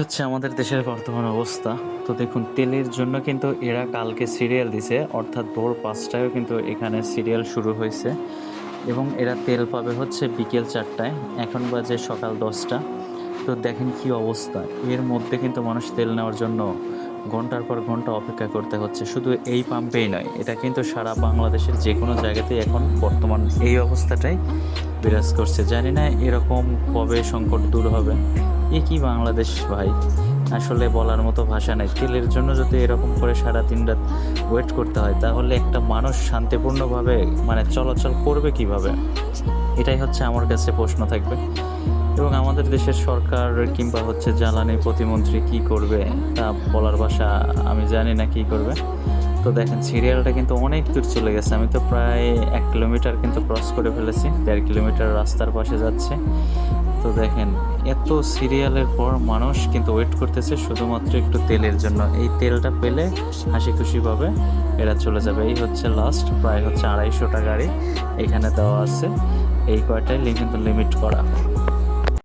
হচ্ছে আমাদের দেশের বর্তমান অবস্থা। তো দেখুন, তেলের জন্য কিন্তু এরা কালকে সিরিয়াল দিছে, অর্থাৎ ভোর ৫টায়ও কিন্তু এখানে সিরিয়াল শুরু হয়েছে এবং এরা তেল পাবে হচ্ছে বিকেল ৪টায়। এখন বাজে সকাল ১০টা। তো দেখেন কি অবস্থা। এর মধ্যে কিন্তু মানুষ তেল নেওয়ার জন্য ঘন্টার পর ঘন্টা অপেক্ষা করতে হচ্ছে। শুধু এই পাম্পেই নয়, এটা কিন্তু সারা বাংলাদেশের যে কোনো জায়গাতেই এখন বর্তমান এই অবস্থাটাই বিরাজ করছে। জানি না এরকম কবে সংকট দূর হবে। এ কি বাংলাদেশ ভাই! আসলে বলার মতো ভাষা নেই। তেলের জন্য যদি এরকম করে সারা দিন রাত ওয়েট করতে হয়, তাহলে একটা মানুষ শান্তিপূর্ণভাবে চলাচল করবে কিভাবে? এটাই হচ্ছে আমার কাছে প্রশ্ন থাকবে। এবং আমাদের দেশের সরকার কিংবা হচ্ছে জ্বালানি প্রতিমন্ত্রী কি করবে তা বলার ভাষা, আমি জানি না কি করবে। তো দেখেন, সিরিয়ালটা কিন্তু অনেক দূর চলে গেছে। আমি তো প্রায় ১ কিলোমিটার কিন্তু ক্রস করে ফেলেছি। ১.৫ কিলোমিটার রাস্তার পাশে যাচ্ছে। তো দেখেন, এত সিরিয়ালের পর মানুষ কিন্তু ওয়েট করতেছে শুধুমাত্র একটু তেলের জন্য। এই তেলটা পেলে হাসি খুশিভাবে এরা চলে যাবে। এই হচ্ছে লাস্ট, প্রায় হচ্ছে ২৫০টা গাড়ি এখানে দেওয়া আছে। এই কয়টাই কিন্তু লিমিট করা।